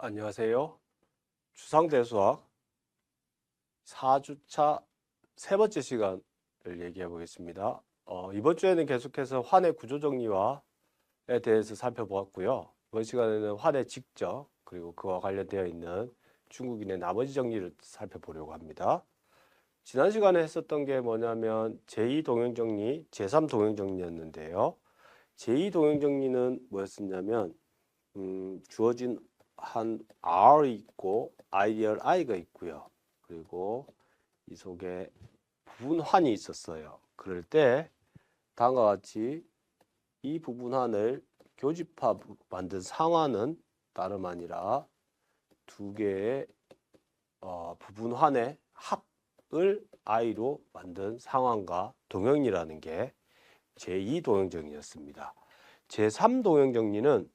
안녕하세요. 추상대수학 4주차 세 번째 시간을 얘기해 보겠습니다. 이번 주에는 계속해서 환의 구조정리와에 대해서 살펴보았고요. 이번 시간에는 환의 직접 그리고 그와 관련되어 있는 중국인의 나머지 정리를 살펴보려고 합니다. 지난 시간에 했었던 게 뭐냐면 제2동형정리, 제3동형정리였는데요. 제2동형정리는 뭐였었냐면 주어진 한 R이 있고 아이디얼 I가 있고요. 그리고 이 속에 부분환이 있었어요. 그럴 때 다음과 같이 이 부분환을 교집합 만든 상환은 다름 아니라 두 개의 부분환의 합을 I로 만든 상환과 동형이라는 게 제2동형정리였습니다. 제3동형정리는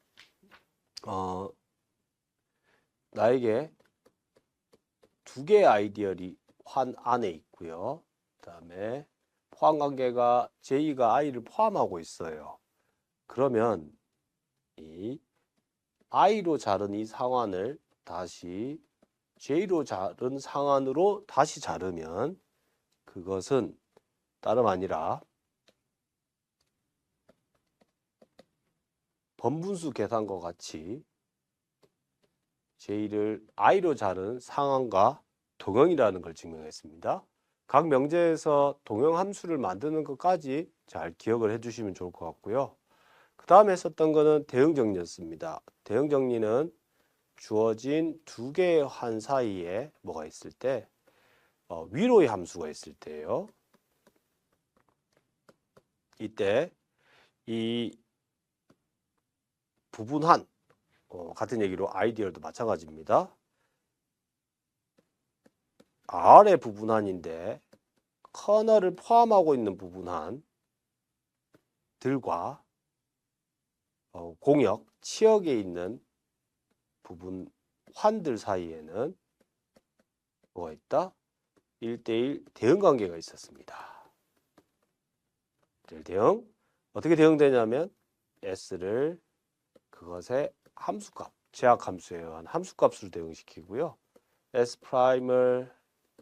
나에게 두 개의 아이디얼이 환 안에 있고요. 그 다음에 포함 관계가 J가 I를 포함하고 있어요. 그러면 이 I로 자른 이 상환을 다시 J로 자른 상환으로 다시 자르면 그것은 다름 아니라 번분수 계산과 같이 J를 I로 자른 상환과 동형이라는 걸 증명했습니다. 각 명제에서 동형 함수를 만드는 것까지 잘 기억을 해주시면 좋을 것 같고요. 그 다음에 했었던 거는 대응 정리였습니다. 대응 정리는 주어진 두 개의 환 사이에 뭐가 있을 때 위로의 함수가 있을 때예요. 이때 이 부분한 같은 얘기로 아이디얼도 마찬가지입니다. R의 부분한인데 커널을 포함하고 있는 부분한들과 공역, 치역에 있는 부분 환들 사이에는 뭐가 있다? 1대1 대응 관계가 있었습니다. 1대1 대응. 어떻게 대응되냐면 S를 그것의 함수값, 제약함수에 의한 함수값으로 대응시키고요. S'을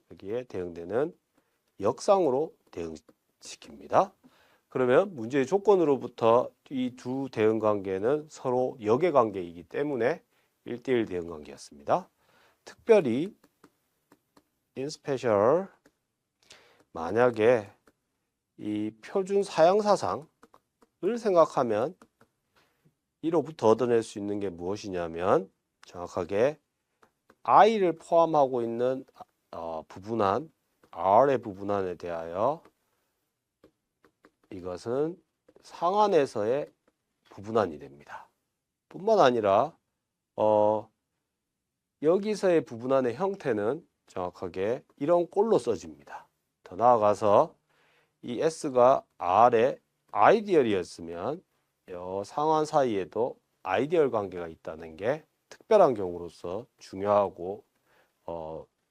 여기에 대응되는 역상으로 대응시킵니다. 그러면 문제의 조건으로부터 이 두 대응 관계는 서로 역의 관계이기 때문에 1대1 대응 관계였습니다. 특별히 in special 만약에 이 표준 사양사상을 생각하면 이로부터 얻어낼 수 있는 게 무엇이냐면 정확하게 I를 포함하고 있는 부분한 R의 부분한에 대하여 이것은 상환에서의 부분한이 됩니다. 뿐만 아니라 여기서의 부분한의 형태는 정확하게 이런 꼴로 써집니다. 더 나아가서 이 S가 R의 아이디얼이었으면 이 상환 사이에도 아이디얼 관계가 있다는 게 특별한 경우로서 중요하고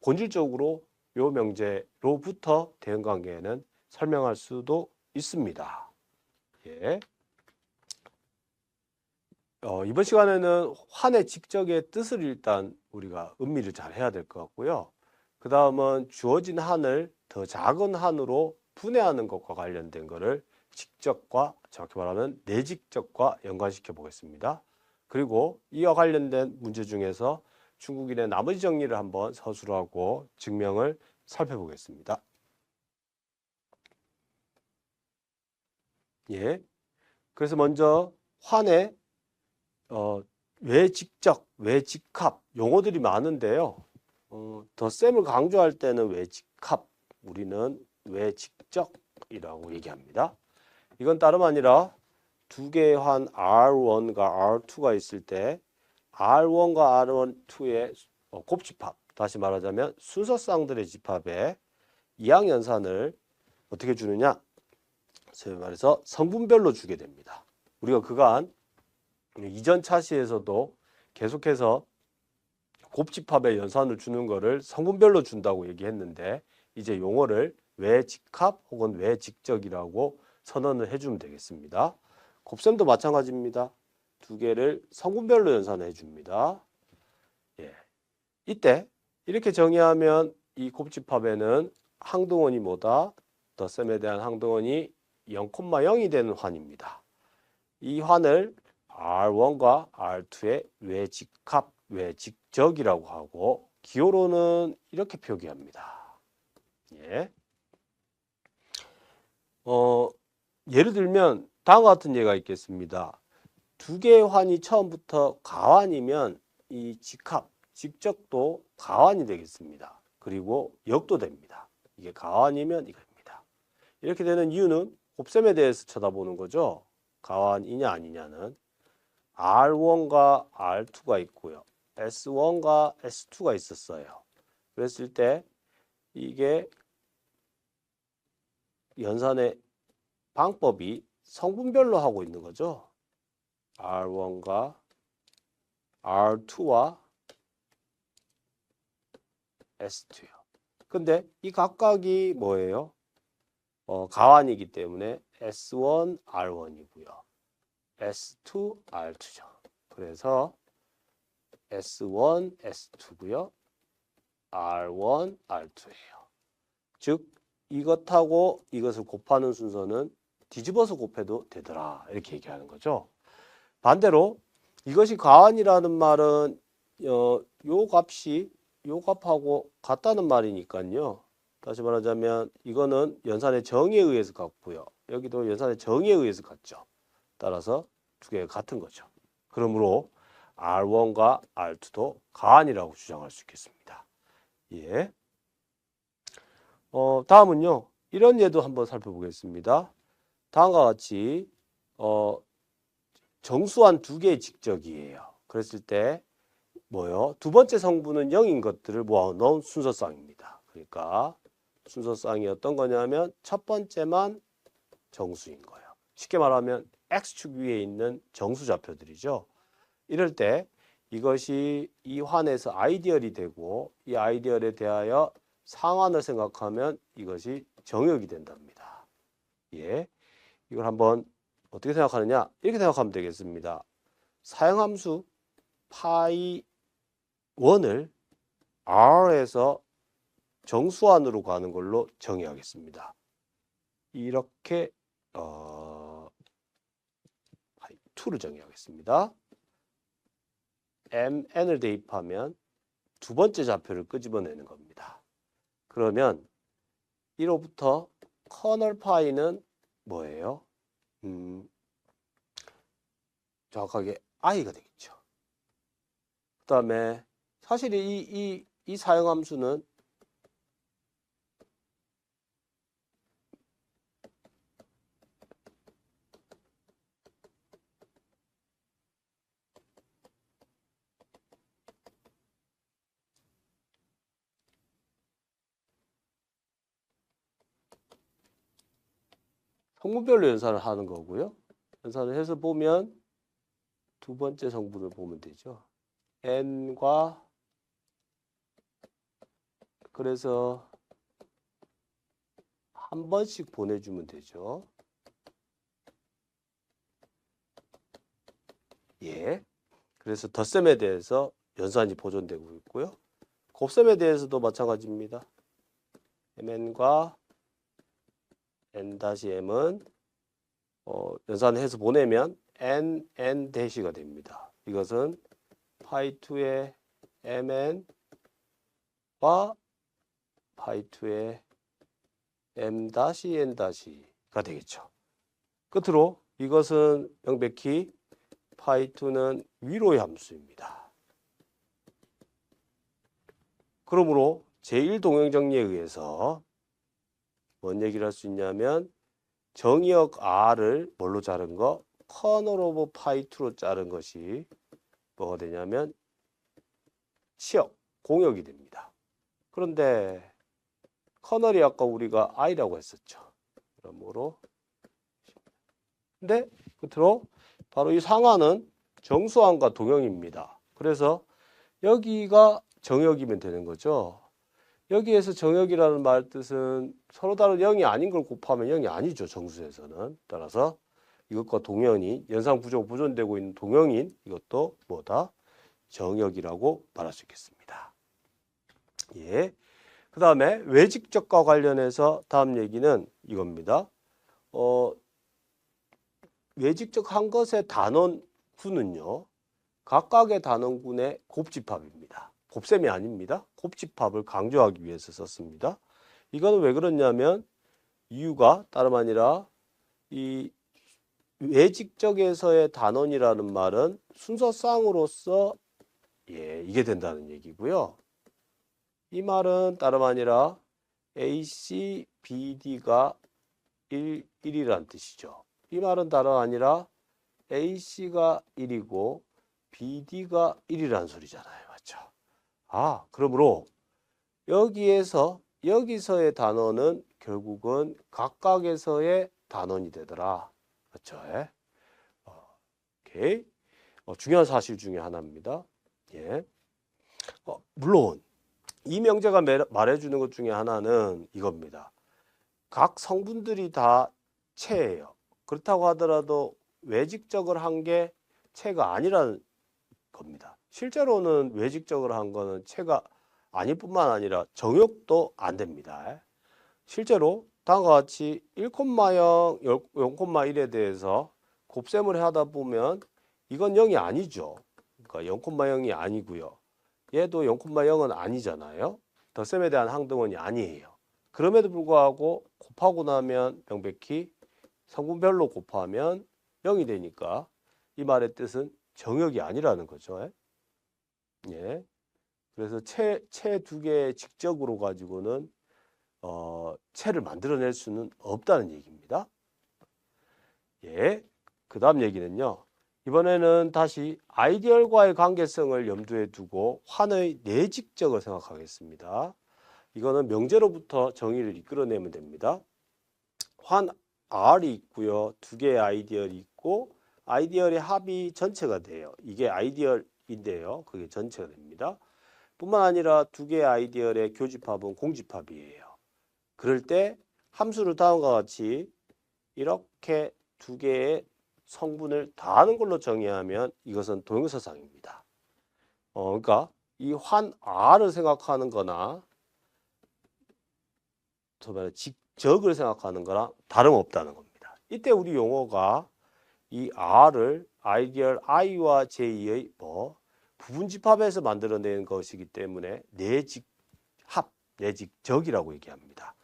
본질적으로 이 명제로부터 대응 관계는 설명할 수도 있습니다. 예. 이번 시간에는 환의 직접의 뜻을 일단 우리가 음미를 잘 해야 될 것 같고요. 그 다음은 주어진 한을 더 작은 한으로 분해하는 것과 관련된 것을 직접과 정확히 말하면 내직접과 연관시켜 보겠습니다. 그리고 이와 관련된 문제 중에서 중국인의 나머지 정리를 한번 서술을 하고 증명을 살펴보겠습니다. 예. 그래서 먼저 환의 외직적, 외직합 용어들이 많은데요. 덧셈을 강조할 때는 외직합, 우리는 외직적이라고 얘기합니다. 이건 다름 아니라 두 개의 환 R1과 R2가 있을 때 R1과 R2의 곱집합, 다시 말하자면 순서쌍들의 집합에 이항연산을 어떻게 주느냐? 소위 말해서 성분별로 주게 됩니다. 우리가 그간 이전 차시에서도 계속해서 곱집합의 연산을 주는 거를 성분별로 준다고 얘기했는데 이제 용어를 외직합 혹은 외직적이라고 선언을 해주면 되겠습니다. 곱셈도 마찬가지입니다. 두 개를 성분별로 연산해 줍니다. 이때 이렇게 정의하면 이 곱집합에는 항등원이 뭐다? 덧셈에 대한 항등원이 0,0이 되는 환입니다. 이 환을 R1과 R2의 외직합, 외직적이라고 하고 기호로는 이렇게 표기합니다. 예. 예를 들면 다음과 같은 예가 있겠습니다. 두 개의 환이 처음부터 가환이면 이 직합, 직적도 가환이 되겠습니다. 그리고 역도 됩니다. 이게 가환이면 이겁니다. 이렇게 되는 이유는 곱셈에 대해서 쳐다보는 거죠. 가환이냐 아니냐는 R1과 R2가 있고요. S1과 S2가 있었어요. 그랬을 때 이게 연산의 방법이 성분별로 하고 있는 거죠. R1과 R2와 S2요. 근데 이 각각이 뭐예요? 가환이기 때문에 S1, R1이고요. S2, R2죠. 그래서 S1, S2고요. R1, R2예요. 즉 이것하고 이것을 곱하는 순서는 뒤집어서 곱해도 되더라. 이렇게 얘기하는 거죠. 반대로 이것이 가환이라는 말은 요 값이 요 값하고 같다는 말이니까요. 다시 말하자면 이거는 연산의 정의에 의해서 같고요. 여기도 연산의 정의에 의해서 같죠. 따라서 두 개가 같은 거죠. 그러므로 R1과 R2도 가환이라고 주장할 수 있겠습니다. 예. 다음은요. 이런 예도 한번 살펴보겠습니다. 다음과 같이 정수한 두 개의 직적이에요. 그랬을 때 뭐요? 두 번째 성분은 0인 것들을 모아놓은 순서쌍입니다. 그러니까 순서쌍이 어떤 거냐면 첫 번째만 정수인 거예요. 쉽게 말하면 X축 위에 있는 정수 좌표들이죠. 이럴 때 이것이 이 환에서 아이디얼이 되고 이 아이디얼에 대하여 상환을 생각하면 이것이 정역이 된답니다. 예, 이걸 한번 어떻게 생각하느냐? 이렇게 생각하면 되겠습니다. 사형함수 파이 1을 R에서 정수환으로 가는 걸로 정의하겠습니다. 이렇게 파이 2를 정의하겠습니다. MN을 대입하면 두 번째 좌표를 끄집어내는 겁니다. 그러면 1호부터 커널 파이는 뭐예요? 정확하게 i가 되겠죠. 그 다음에 사실 이 사형함수는 성분별로 연산을 하는 거고요. 연산을 해서 보면 두 번째 성분을 보면 되죠. n과 그래서 한 번씩 보내주면 되죠. 예. 그래서 덧셈에 대해서 연산이 보존되고 있고요. 곱셈에 대해서도 마찬가지입니다. mn과 n-m은 연산해서 보내면 n-가 됩니다. 이것은 파이2의 mn과 파이2의 m-n-가 되겠죠. 끝으로 이것은 명백히 파이2는 위로의 함수입니다. 그러므로 제1동형정리에 의해서 뭔 얘기를 할 수 있냐면 정의역 R을 뭘로 자른 거? 커널 오브 파이2로 자른 것이 뭐가 되냐면 치역, 공역이 됩니다. 그런데 커널이 아까 우리가 I라고 했었죠. 그러므로 근데 끝으로 바로 이 상하는 정수항과 동형입니다. 그래서 여기가 정역이면 되는 거죠. 여기에서 정역이라는 말 뜻은 서로 다른 0이 아닌 걸 곱하면 0이 아니죠. 정수에서는. 따라서 이것과 동형이 연상 부조가 보존되고 있는 동형인 이것도 뭐다? 정역이라고 말할 수 있겠습니다. 예. 그 다음에 외직적과 관련해서 다음 얘기는 이겁니다. 외직적 한 것의 단원군은요. 각각의 단원군의 곱집합입니다. 곱셈이 아닙니다. 곱집합을 강조하기 위해서 썼습니다. 이거는 왜 그러냐면 이유가 다름 아니라 이 외직적에서의 단원이라는 말은 순서쌍으로서 이게 된다는 얘기고요. 이 말은 다름 아니라 AC, BD가 1이라는 뜻이죠. 이 말은 다름 아니라 AC가 1이고 BD가 1이라는 소리잖아요. 맞죠? 그러므로 여기서의 단원은 결국은 각각에서의 단원이 되더라. 맞죠? 오케이. 중요한 사실 중에 하나입니다. 예. 물론 이 명제가 말해주는 것 중에 하나는 이겁니다. 각 성분들이 다 체예요. 그렇다고 하더라도 외직적을 한 게 체가 아니라는 겁니다. 실제로는 외직적으로 한 거는 체가 아닐 뿐만 아니라 정역도 안 됩니다. 실제로 다음과 같이 1,0, 0,1에 대해서 곱셈을 하다 보면 이건 0이 아니죠. 그러니까 0,0이 아니고요. 얘도 0,0은 아니잖아요. 덧셈에 대한 항등원이 아니에요. 그럼에도 불구하고 곱하고 나면 명백히 성분별로 곱하면 0이 되니까 이 말의 뜻은 정역이 아니라는 거죠. 예. 그래서 체 두 개 직접으로 가지고는 체를 만들어낼 수는 없다는 얘기입니다. 예. 그 다음 얘기는요. 이번에는 다시 아이디얼과의 관계성을 염두에 두고 환의 내직적을 생각하겠습니다. 이거는 명제로부터 정의를 이끌어내면 됩니다. 환 R이 있고요. 두 개의 아이디얼이 있고 아이디얼의 합이 전체가 돼요. 이게 아이디얼인데요. 그게 전체가 됩니다. 뿐만 아니라 두 개의 아이디얼의 교집합은 공집합이에요. 그럴 때 함수를 다음과 같이 이렇게 두 개의 성분을 더하는 걸로 정의하면 이것은 동영서상입니다. 그러니까 이 환 R을 생각하는 거나 직적을 생각하는 거랑 다름없다는 겁니다. 이때 우리 용어가 이 R을 아이디얼 I와 J의 부분집합에서 만들어낸 것이기 때문에 내직합, 내직적이라고 얘기합니다.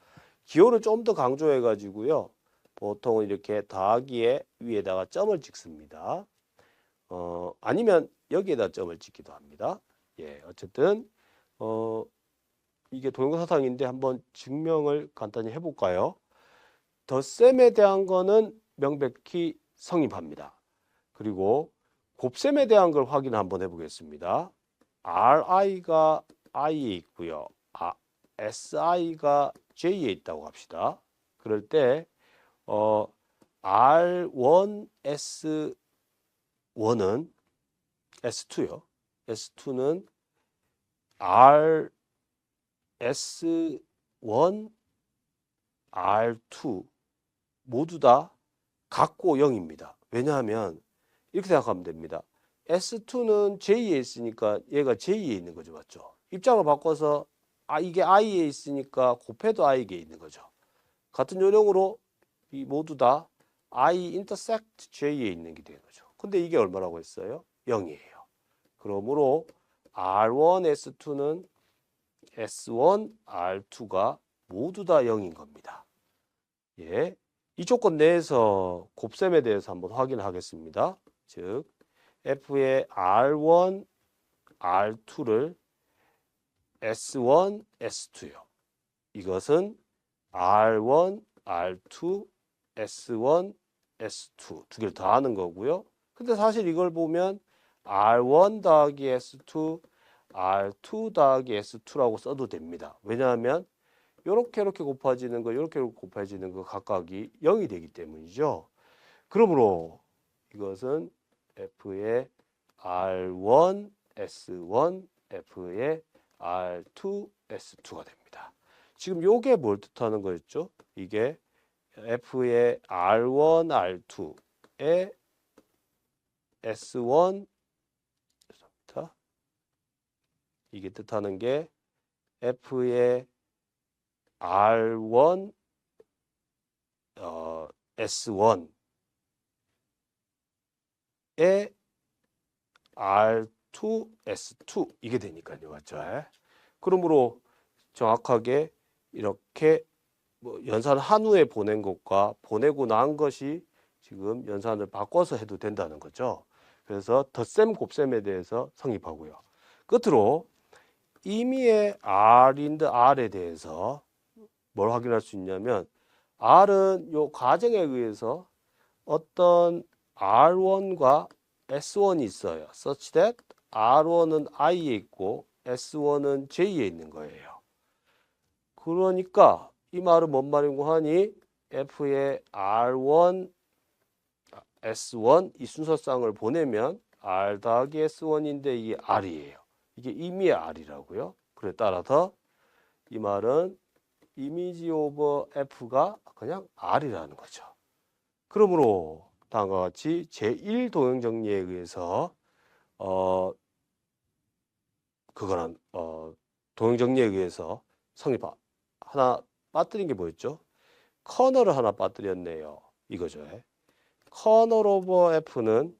기호를 좀 더 강조해 가지고요. 보통은 이렇게 더하기에 위에다가 점을 찍습니다. 아니면 여기에다 점을 찍기도 합니다. 예, 어쨌든 이게 동영사상인데 한번 증명을 간단히 해볼까요? 덧셈에 대한 거는 명백히 성립합니다. 그리고 곱셈에 대한 걸 확인 한번 해보겠습니다. RI가 I에 있고요. SI가 J에 있다고 합시다. 그럴 때 R1, S1은 S2요. S2는 R, S1, R2 모두 다 같고 0입니다. 왜냐하면 이렇게 생각하면 됩니다. S2는 J에 있으니까 얘가 J에 있는 거죠. 맞죠? 입장을 바꿔서 이게 I에 있으니까 곱해도 I에 있는 거죠. 같은 요령으로 이 모두 다 I intersect J에 있는 게 되는 거죠. 근데 이게 얼마라고 했어요? 0이에요. 그러므로 R1, S2는 S1, R2가 모두 다 0인 겁니다. 예. 이 조건 내에서 곱셈에 대해서 한번 확인하겠습니다. 즉 F의 R1, R2를 S1, S2요. 이것은 R1, R2, S1, S2 두 개를 더하는 거고요. 근데 사실 이걸 보면 R1 더하기 S2, R2 더하기 S2라고 써도 됩니다. 왜냐하면 이렇게 곱해지는 거, 이렇게 곱해지는 거 각각이 0이 되기 때문이죠. 그러므로 이것은 F의 R1, S1, F의 R2, S2가 됩니다. 지금 요게 뭘 뜻하는 거였죠? 이게 F의 R1, R2의 S1, 이게 뜻하는 게 F의 R1 S1에 R2 S2 이게 되니까요. 맞죠? 그러므로 정확하게 이렇게 뭐 연산 한 후에 보낸 것과 보내고 난 것이 지금 연산을 바꿔서 해도 된다는 거죠. 그래서 덧셈 곱셈에 대해서 성립하고요. 끝으로 임의의 R인데 R에 대해서 뭘 확인할 수 있냐면 R은 요 가정에 의해서 어떤 R1과 S1이 있어요. such that R1은 I에 있고 S1은 J에 있는 거예요. 그러니까 이 말은 뭔 말인고 하니 F의 R1, S1 이 순서쌍을 보내면 R 더하기 S1인데 이게 R이에요. 이게 임의의 R이라고요. 그래 따라서 이 말은 이미지 오버 F가 그냥 R이라는 거죠. 그러므로 다음과 같이 제1 동형 정리에 의해서 그거는 동형 정리에 의해서 성립 하나 빠뜨린 게 뭐였죠? 커널을 하나 빠뜨렸네요. 이거죠. 커널 오버 F는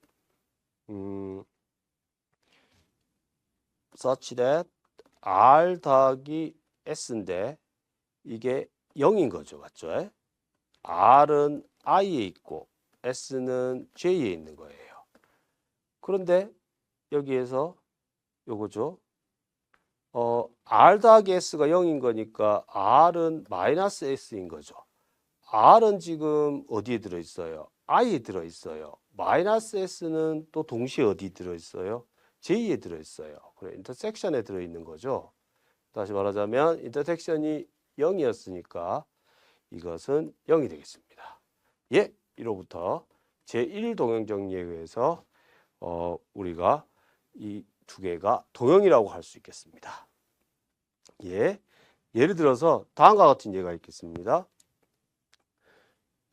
such that R 더하기 S인데 이게 0인 거죠. 맞죠? R은 I에 있고 S는 J에 있는 거예요. 그런데 여기에서 요거죠. R 더하기 S가 0인 거니까 R은 마이너스 S인 거죠. R은 지금 어디에 들어있어요? I에 들어있어요. 마이너스 S는 또 동시에 어디 들어있어요? J에 들어있어요. 그래, 인터섹션에 들어있는 거죠. 다시 말하자면 인터섹션이 0이었으니까 이것은 0이 되겠습니다. 예, 이로부터 제1 동형 정리에 의해서 우리가 이 두 개가 동형이라고 할 수 있겠습니다. 예, 예를 들어서 다음과 같은 예가 있겠습니다.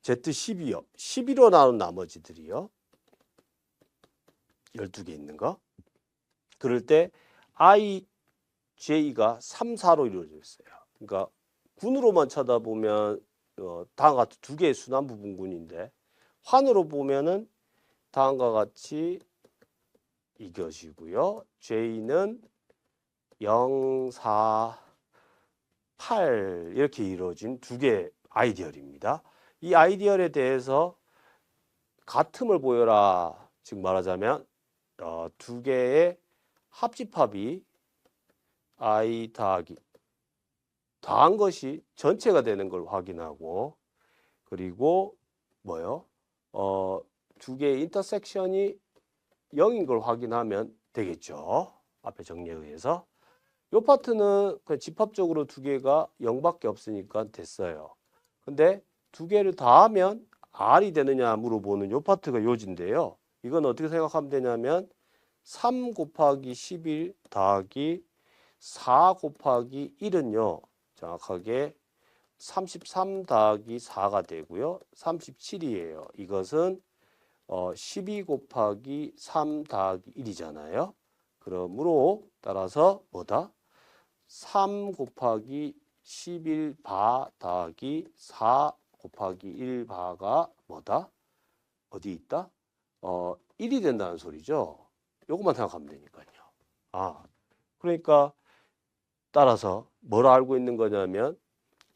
Z12요. 11로 나눈 나머지들이요. 12개 있는 거. 그럴 때 I, J가 3, 4로 이루어져 있어요. 그러니까 군으로만 쳐다보면 다음과 같은 두 개의 순환부 분군인데 환으로 보면은 다음과 같이 이것이고요. J는 0, 4, 8 이렇게 이루어진 두 개의 아이디얼입니다. 이 아이디얼에 대해서 같음을 보여라. 즉 말하자면 두 개의 합집합이 I 더하기 더한 것이 전체가 되는 걸 확인하고 그리고 뭐요? 두 개의 인터섹션이 0인 걸 확인하면 되겠죠. 앞에 정리에 의해서. 이 파트는 그냥 집합적으로 두 개가 0밖에 없으니까 됐어요. 근데 두 개를 더하면 R이 되느냐 물어보는 이 파트가 요지인데요. 이건 어떻게 생각하면 되냐면 3 곱하기 11 더하기 4 곱하기 1은요. 정확하게 33 더하기 4가 되고요. 37이에요. 이것은 12 곱하기 3 더하기 1이잖아요. 그러므로 따라서 뭐다? 3 곱하기 11바 더하기 4 곱하기 1바가 뭐다? 어디 있다? 1이 된다는 소리죠. 요것만 생각하면 되니까요. 그러니까 따라서 뭘 알고 있는 거냐면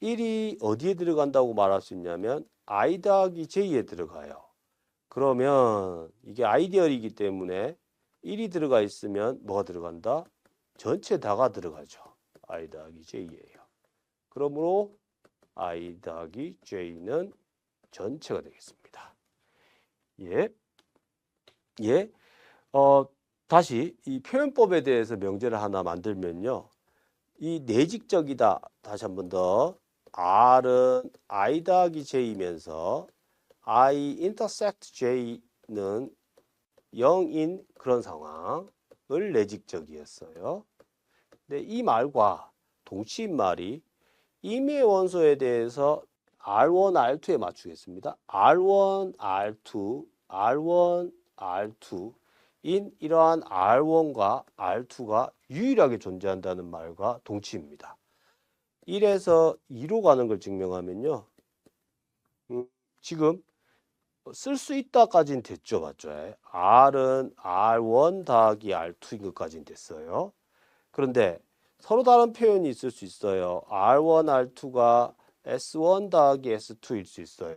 1이 어디에 들어간다고 말할 수 있냐면 I 더하기 J에 들어가요. 그러면 이게 아이디얼이기 때문에 1이 들어가 있으면 뭐가 들어간다? 전체 다가 들어가죠. I 더하기 J예요. 그러므로 I 더하기 J는 전체가 되겠습니다. 예. 예. 다시 이 표현법에 대해서 명제를 하나 만들면요. 이 내직적이다. 다시 한 번 더. R은 I 더하기 J이면서 I intersect J는 0인 그런 상황을 내직적이었어요. 근데 이 말과 동치인 말이 임의의 원소에 대해서 R1, R2에 맞추겠습니다. R1, R2, R1, R2인 이러한 R1과 R2가 유일하게 존재한다는 말과 동치입니다. 1에서 2로 가는 걸 증명하면요. 지금 쓸 수 있다까지는 됐죠. 맞죠? R은 R1 더하기 R2인 것까지는 됐어요. 그런데 서로 다른 표현이 있을 수 있어요. R1, R2가 S1 더하기 S2일 수 있어요.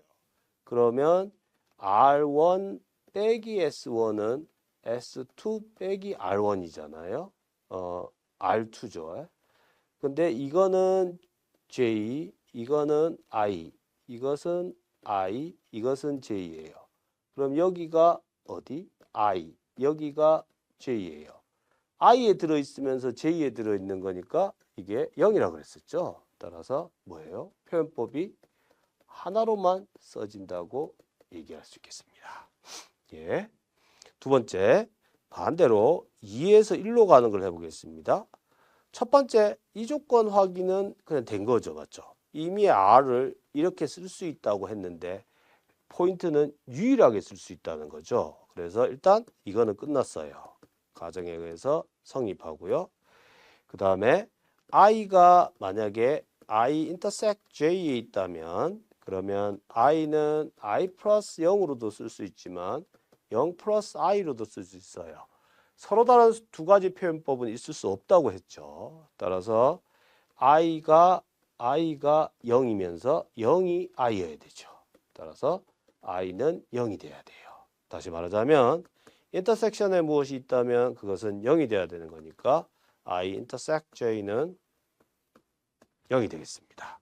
그러면 R1 빼기 S1은 S2 빼기 R1이잖아요. R2죠. 근데 이거는 J, 이거는 I, 이것은 I, 이것은 J예요. 그럼 여기가 어디? I, 여기가 J예요. I에 들어있으면서 J에 들어있는 거니까 이게 0이라고 그랬었죠. 따라서 뭐예요? 표현법이 하나로만 써진다고 얘기할 수 있겠습니다. 예. 두 번째, 반대로 2에서 1로 가는 걸 해보겠습니다. 첫 번째, 이 조건 확인은 그냥 된 거죠. 맞죠? 이미 R을 이렇게 쓸 수 있다고 했는데 포인트는 유일하게 쓸 수 있다는 거죠. 그래서 일단 이거는 끝났어요. 가정에 의해서 성립하고요. 그 다음에 I가 만약에 I intersect J에 있다면 그러면 I는 I 플러스 0으로도 쓸 수 있지만 0 플러스 I로도 쓸 수 있어요. 서로 다른 두 가지 표현법은 있을 수 없다고 했죠. 따라서 I가 0이면서 0이 I여야 되죠. 따라서 I는 0이 돼야 돼요. 다시 말하자면 인터섹션에 무엇이 있다면 그것은 0이 돼야 되는 거니까 I intersect J는 0이 되겠습니다.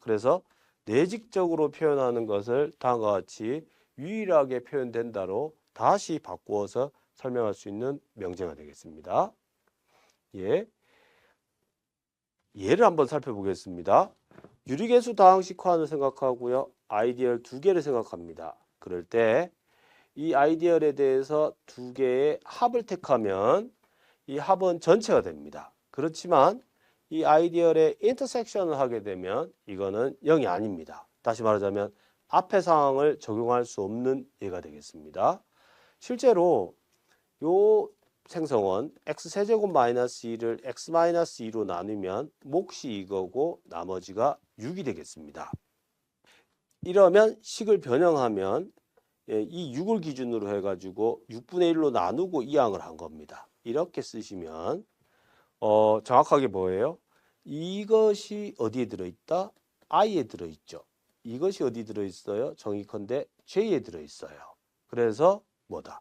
그래서 내직적으로 표현하는 것을 다음과 같이 유일하게 표현된다로 다시 바꾸어서 설명할 수 있는 명제가 되겠습니다. 예를 한번 살펴보겠습니다. 유리계수 다항식환을 생각하고요. 아이디얼 두 개를 생각합니다. 그럴 때 이 아이디얼에 대해서 두 개의 합을 택하면 이 합은 전체가 됩니다. 그렇지만 이 아이디얼의 인터섹션을 하게 되면 이거는 0이 아닙니다. 다시 말하자면 앞의 상황을 적용할 수 없는 예가 되겠습니다. 실제로 요 생성원 x세제곱 마이너스 2를 x 마이너스 2로 나누면 몫이 이거고 나머지가 6이 되겠습니다. 이러면 식을 변형하면 이 6을 기준으로 해가지고 6분의 1로 나누고 이항을 한 겁니다. 이렇게 쓰시면 정확하게 뭐예요? 이것이 어디에 들어있다? I에 들어있죠. 이것이 어디 들어있어요? 정의컨대 J에 들어있어요. 그래서 뭐다?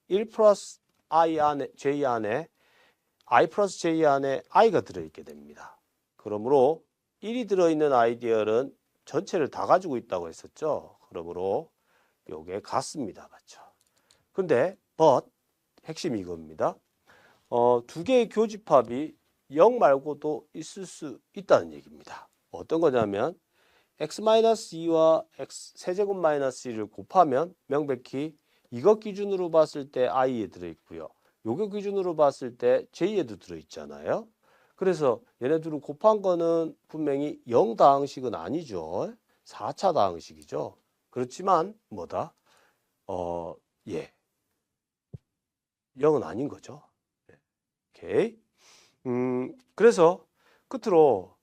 1 플러스 I 안에 J 안에 I 플러스 J 안에 I가 들어있게 됩니다. 그러므로 1이 들어있는 아이디얼은 전체를 다 가지고 있다고 했었죠. 그러므로 요게 같습니다. 맞죠? 근데 but 핵심이 이겁니다. 두 개의 교집합이 0 말고도 있을 수 있다는 얘기입니다. 어떤 거냐면 x-2와 x 세제곱 마이너스 2를 곱하면 명백히 이것 기준으로 봤을 때 i에 들어있고요. 요거 기준으로 봤을 때 j에도 들어있잖아요. 그래서 얘네들을 곱한 거는 분명히 0 다항식은 아니죠. 4차 다항식이죠. 그렇지만 뭐다? 0은 아닌 거죠. 오케이. 그래서 끝으로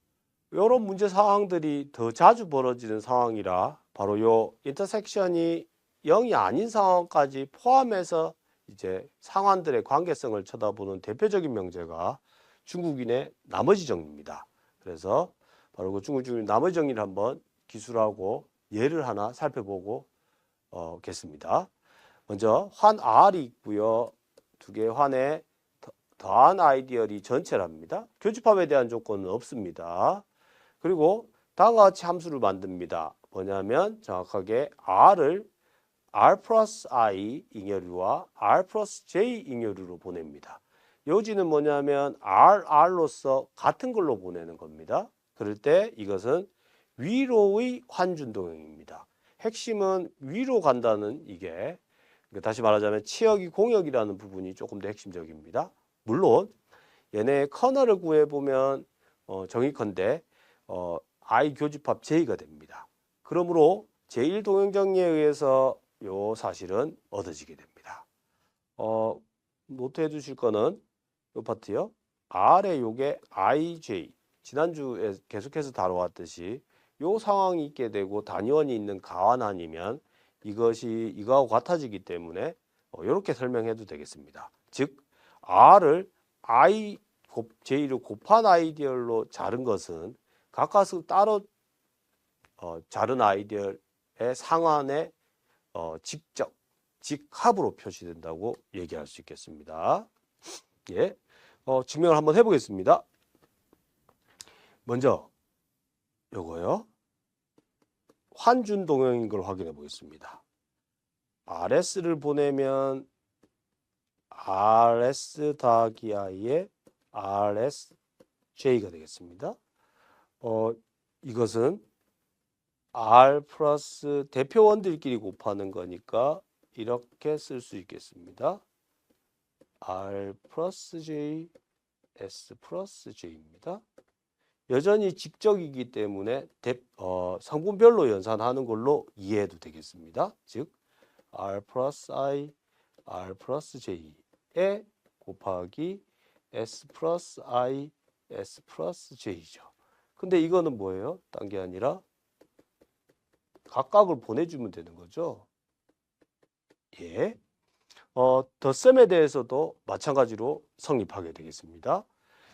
이런 문제 상황들이 더 자주 벌어지는 상황이라 바로 요 인터섹션이 0이 아닌 상황까지 포함해서 이제 상환들의 관계성을 쳐다보는 대표적인 명제가 중국인의 나머지 정리입니다. 그래서 바로 그 중국인의 나머지 정리를 한번 기술하고 예를 하나 살펴보고 겠습니다. 먼저 환 R이 있고요. 두 개의 환에 더한 아이디얼이 전체랍니다. 교집합에 대한 조건은 없습니다. 그리고 다음과 같이 함수를 만듭니다. 뭐냐면 정확하게 R을 R 플러스 I 잉여류와 R 플러스 J 잉여류로 보냅니다. 요지는 뭐냐면 R로서 같은 걸로 보내는 겁니다. 그럴 때 이것은 위로의 환준동형입니다. 핵심은 위로 간다는 이게 다시 말하자면 치역이 공역이라는 부분이 조금 더 핵심적입니다. 물론 얘네의 커널을 구해보면 정의컨대 I 교집합 J가 됩니다. 그러므로 제1동형정리에 의해서 요 사실은 얻어지게 됩니다. 노트해 두실 거는 요 파트요. R의 요게 IJ 지난주에 계속해서 다뤄왔듯이 요 상황이 있게 되고 단위원이 있는 가환환이면 이것이 이거하고 같아지기 때문에 이렇게 설명해도 되겠습니다. 즉 R을 I J로 곱한 아이디얼로 자른 것은 각각 따로 자른 아이디얼의 상환의 직합으로 표시된다고 얘기할 수 있겠습니다. 예, 증명을 한번 해보겠습니다. 먼저 요거요. 환준 동형인 걸 확인해 보겠습니다. RS를 보내면 RS 더하기 I의 RSJ가 되겠습니다. 이것은 R 플러스 대표원들끼리 곱하는 거니까 이렇게 쓸 수 있겠습니다. R 플러스 J, S 플러스 J입니다. 여전히 직적이기 때문에 성분별로 연산하는 걸로 이해해도 되겠습니다. 즉 R 플러스 I, R 플러스 J에 곱하기 S 플러스 I, S 플러스 J죠. 근데 이거는 뭐예요? 딴 게 아니라 각각을 보내주면 되는 거죠. 예. 덧셈에 대해서도 마찬가지로 성립하게 되겠습니다.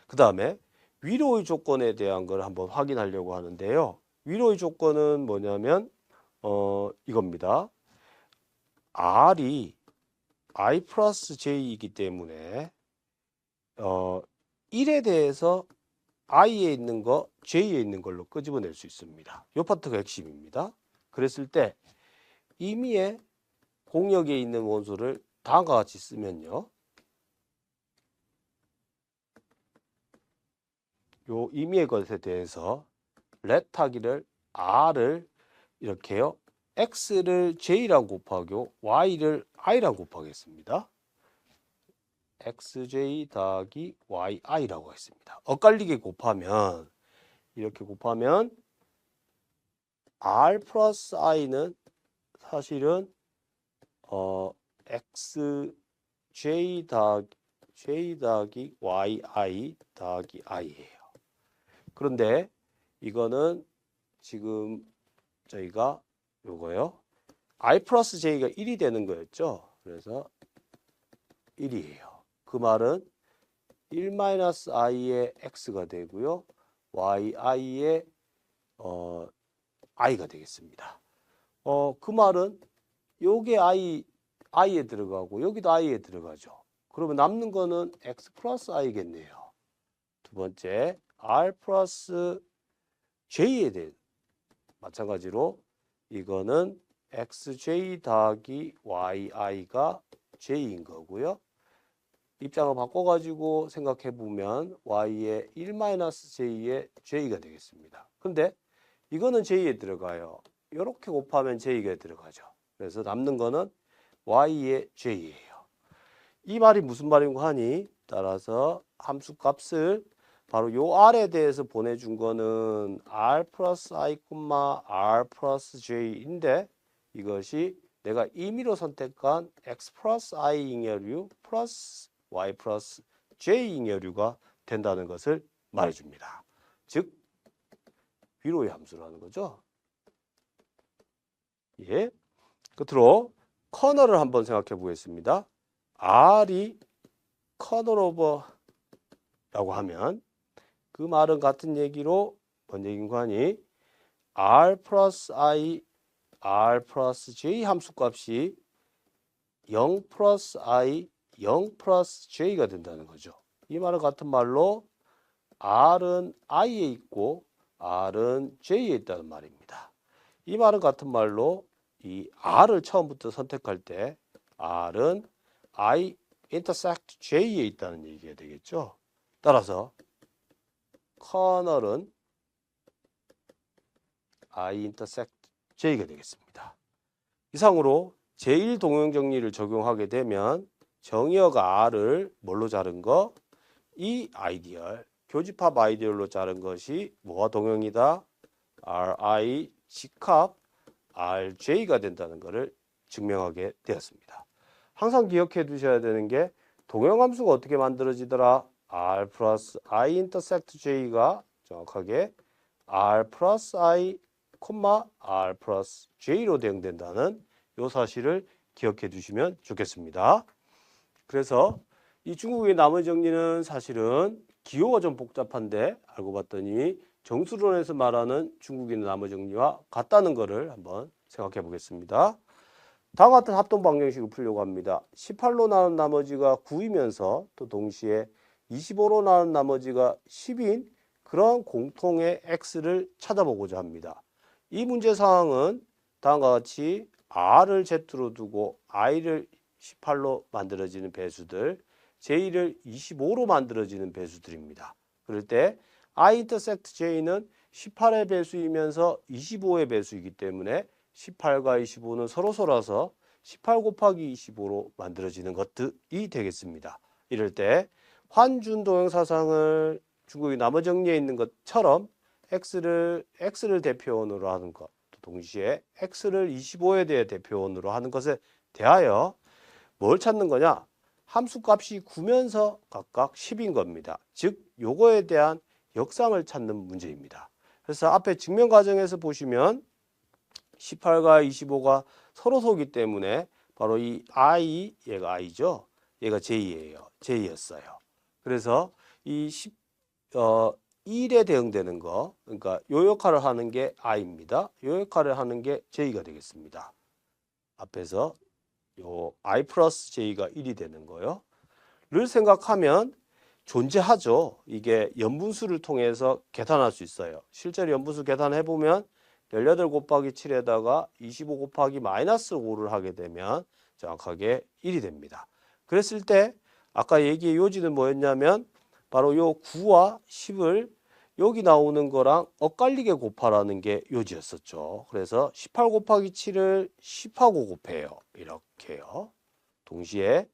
그 다음에 위로의 조건에 대한 걸 한번 확인하려고 하는데요. 위로의 조건은 뭐냐면 이겁니다. R이 I 플러스 J이기 때문에 1에 대해서 I에 있는 거 J에 있는 걸로 끄집어낼 수 있습니다. 이 파트가 핵심입니다. 그랬을 때 임의의 공역에 있는 원소를 다음과 같이 쓰면요. 요 임의의 것에 대해서 let하기를 R을 이렇게요. X를 J랑 곱하고 Y를 I랑 곱하겠습니다. XJ 더하기 YI라고 했습니다. 엇갈리게 곱하면 이렇게 곱하면 R 플러스 I는 사실은 XJ 더하기 YI 더하기 I예요. 그런데 이거는 지금 저희가 요거요. I 플러스 J가 1이 되는 거였죠. 그래서 1이에요. 그 말은 1-I의 X가 되고요. YI의 I가 되겠습니다. 그 말은 요게 I에 들어가고 여기도 I에 들어가죠. 그러면 남는 거는 X 플러스 I겠네요. 두 번째 R 플러스 J에 대해 마찬가지로 이거는 XJ 더하기 YI가 J인 거고요. 입장을 바꿔가지고 생각해보면 Y의 1-J의 J가 되겠습니다. 근데 이거는 J에 들어가요. 이렇게 곱하면 J가 들어가죠. 그래서 남는 거는 Y의 J예요. 이 말이 무슨 말인고 하니 따라서 함수 값을 바로 요 R에 대해서 보내준 거는 R 플러스 I, R 플러스 J인데 이것이 내가 임의로 선택한 X 플러스 I 잉여류 플러스 Y 플러스 J 잉여류가 된다는 것을 말해줍니다. 즉 위로의 함수라는 거죠. 예. 끝으로 커널을 한번 생각해 보겠습니다. R이 커널 오버라고 하면 그 말은 같은 얘기로 뭔 얘기인가 하니 R 플러스 I, R 플러스 J 함수값이 0 플러스 I, 0 플러스 J가 된다는 거죠. 이 말은 같은 말로 R은 I에 있고 R은 J에 있다는 말입니다. 이 말은 같은 말로 이 R을 처음부터 선택할 때 R은 I intersect J에 있다는 얘기가 되겠죠. 따라서 커널은 I intersect J가 되겠습니다. 이상으로 제1동형 정리를 적용하게 되면 정의어가 R을 뭘로 자른 거? 이 아이디얼, 교집합 아이디얼로 자른 것이 뭐와 동형이다? RI 직합 RJ가 된다는 것을 증명하게 되었습니다. 항상 기억해 두셔야 되는 게 동형함수가 어떻게 만들어지더라? R 플러스 I 인터섹트 J가 정확하게 r 플러스 i, r 플러스 j로 대응된다는 이 사실을 기억해 두시면 좋겠습니다. 그래서 이 중국의 나머지 정리는 사실은 기호가 좀 복잡한데 알고 봤더니 정수론에서 말하는 중국의 나머지 정리와 같다는 것을 한번 생각해 보겠습니다. 다음과 같은 합동 방정식을 풀려고 합니다. 18로 나눈 나머지가 9이면서 또 동시에 25로 나눈 나머지가 10인 그런 공통의 x를 찾아보고자 합니다. 이 문제 상황은 다음과 같이 r을 z로 두고 i를 18로 만들어지는 배수들, j를 25로 만들어지는 배수들입니다. 그럴 때 i 인터섹트 j는 18의 배수이면서 25의 배수이기 때문에 18과 25는 서로서라서 18 곱하기 25로 만들어지는 것들이 되겠습니다. 이럴 때 환준 동형사상을 중국의 나머지 정리에 있는 것처럼 x를 대표원으로 하는 것, 동시에 x를 25에 대해 대표원으로 하는 것에 대하여 뭘 찾는 거냐? 함수값이 9면서 각각 10인 겁니다. 즉 요거에 대한 역상을 찾는 문제입니다. 그래서 앞에 증명 과정에서 보시면 18과 25가 서로 소기 때문에 바로 이 i, 얘가 i죠. 얘가 j예요. j였어요. 그래서 이 1에 대응되는 거, 그러니까 요 역할을 하는 게 i입니다. 요 역할을 하는 게 j가 되겠습니다. 앞에서 요 i 플러스 j가 1이 되는 거요. 를 생각하면 존재하죠. 이게 연분수를 통해서 계산할 수 있어요. 실제로 연분수 계산해 보면 18 곱하기 7에다가 25 곱하기 마이너스 5를 하게 되면 정확하게 1이 됩니다. 그랬을 때 아까 얘기의 요지는 뭐였냐면 바로 요 9와 10을 여기 나오는 거랑 엇갈리게 곱하라는 게 요지였었죠. 그래서 18 곱하기 7을 10하고 곱해요. 이렇게요. 동시에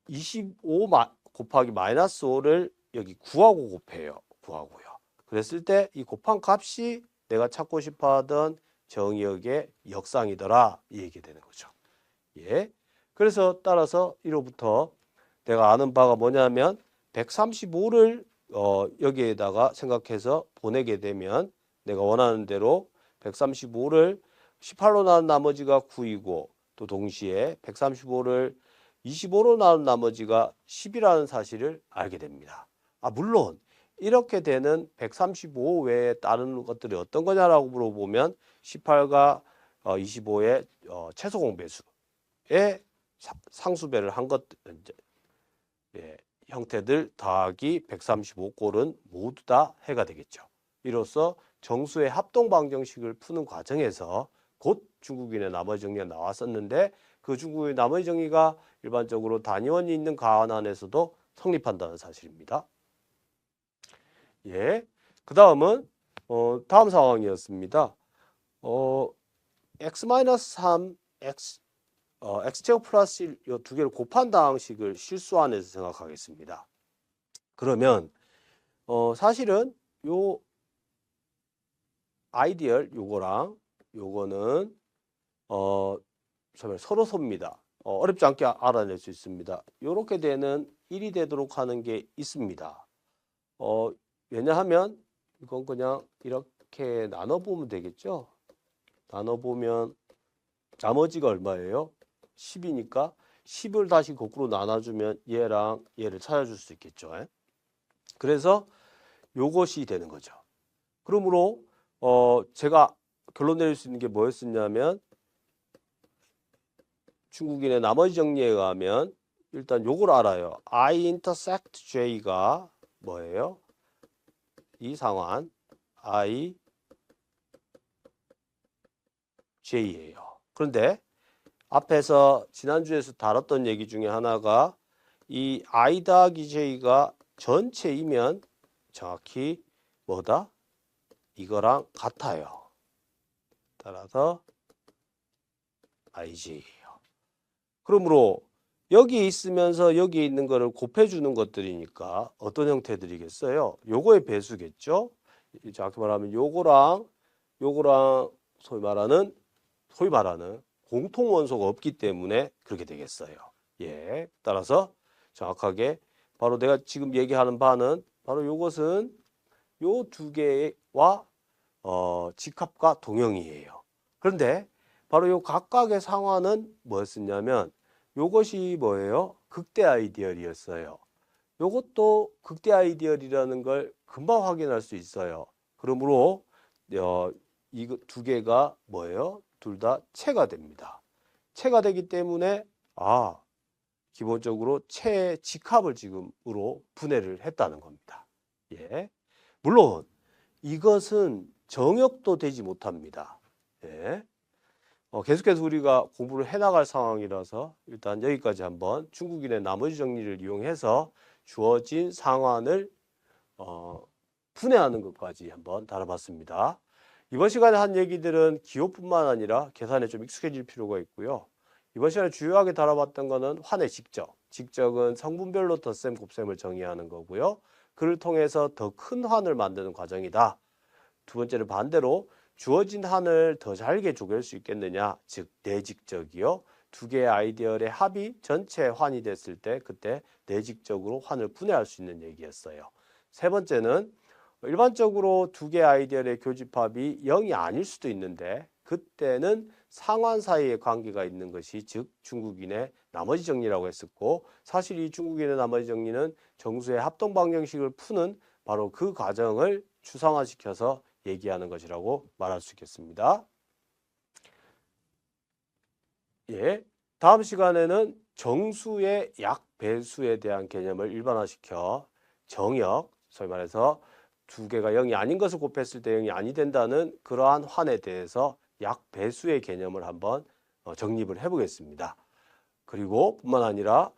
25 곱하기 마이너스 5를 여기 9하고 곱해요. 9하고요. 그랬을 때 이 곱한 값이 내가 찾고 싶어 하던 정의역의 역상이더라. 이 얘기 되는 거죠. 예. 그래서 따라서 이로부터 내가 아는 바가 뭐냐면 135를 여기에다가 생각해서 보내게 되면 내가 원하는 대로 135를 18로 나눈 나머지가 9이고 또 동시에 135를 25로 나눈 나머지가 10이라는 사실을 알게 됩니다. 물론 이렇게 되는 135 외에 다른 것들이 어떤 거냐라고 물어보면 18과 25의 최소 공배수의 상수배를 한 것들, 예, 형태들 더하기 135꼴은 모두 다 해가 되겠죠. 이로써 정수의 합동 방정식을 푸는 과정에서 곧 중국인의 나머지 정리가 나왔었는데 그 중국의 나머지 정리가 일반적으로 단위원이 있는 가안안에서도 성립한다는 사실입니다. 예, 그 다음은 다음 상황이었습니다. x-3, x제곱 플러스 1, 이 두 개를 곱한다 항식을 실수 안에서 생각하겠습니다. 그러면 사실은 요 아이디얼 요거랑 요거는 서로 섭니다. 어렵지 않게 알아낼 수 있습니다. 이렇게 되는 1이 되도록 하는 게 있습니다. 왜냐하면 이건 그냥 이렇게 나눠보면 되겠죠. 나눠보면 나머지가 얼마예요? 10이니까 10을 다시 거꾸로 나눠주면 얘랑 얘를 찾아줄 수 있겠죠. 그래서 요것이 되는 거죠. 그러므로 제가 결론 내릴 수 있는 게 뭐였었냐면 중국인의 나머지 정리에 의하면 일단 요걸 알아요. I intersect J가 뭐예요? 이 상환 I J예요. 그런데 앞에서 지난주에서 다뤘던 얘기 중에 하나가 이 I 더하기 J가 전체이면 정확히 뭐다? 이거랑 같아요. 따라서 IJ예요. 그러므로 여기에 있으면서 여기에 있는 거를 곱해주는 것들이니까 어떤 형태들이겠어요? 요거의 배수겠죠? 정확히 말하면 요거랑 소위 말하는 공통 원소가 없기 때문에 그렇게 되겠어요. 예. 따라서 정확하게 바로 내가 지금 얘기하는 바는 바로 요것은 요 두 개와 직합과 동형이에요. 그런데 바로 요 각각의 상환은 뭐였었냐면 요것이 뭐예요? 극대 아이디얼이었어요. 요것도 극대 아이디얼이라는 걸 금방 확인할 수 있어요. 그러므로 이 두 개가 뭐예요? 둘 다 체가 됩니다. 체가 되기 때문에 기본적으로 체의 직합을 지금으로 분해를 했다는 겁니다. 예. 물론 이것은 정역도 되지 못합니다. 예. 계속해서 우리가 공부를 해나갈 상황이라서 일단 여기까지 한번 중국인의 나머지 정리를 이용해서 주어진 상환을 분해하는 것까지 한번 다뤄봤습니다. 이번 시간에 한 얘기들은 기호뿐만 아니라 계산에 좀 익숙해질 필요가 있고요. 이번 시간에 주요하게 다뤄봤던 거는 환의 직적. 직적은 성분별로 덧셈, 곱셈을 정의하는 거고요. 그를 통해서 더 큰 환을 만드는 과정이다. 두 번째는 반대로 주어진 한을 더 잘게 쪼갤 수 있겠느냐, 즉 내직적이요. 두 개의 아이디얼의 합이 전체 환이 됐을 때 그때 내직적으로 환을 분해할 수 있는 얘기였어요. 세 번째는 일반적으로 두 개의 아이디얼의 교집합이 0이 아닐 수도 있는데 그때는 상환 사이에 관계가 있는 것이 즉 중국인의 나머지 정리라고 했었고, 사실 이 중국인의 나머지 정리는 정수의 합동 방정식을 푸는 바로 그 과정을 추상화시켜서 얘기하는 것이라고 말할 수 있겠습니다. 예, 다음 시간에는 정수의 약배수에 대한 개념을 일반화시켜 정역, 소위 말해서 두 개가 0이 아닌 것을 곱했을 때 0이 아니 된다는 그러한 환에 대해서 약배수의 개념을 한번 정립을 해보겠습니다. 그리고 뿐만 아니라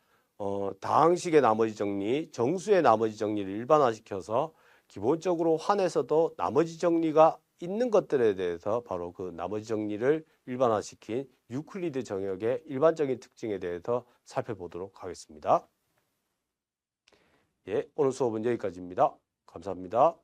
다항식의 나머지 정리, 정수의 나머지 정리를 일반화시켜서 기본적으로 환에서도 나머지 정리가 있는 것들에 대해서 바로 그 나머지 정리를 일반화시킨 유클리드 정역의 일반적인 특징에 대해서 살펴보도록 하겠습니다. 예, 오늘 수업은 여기까지입니다. 감사합니다.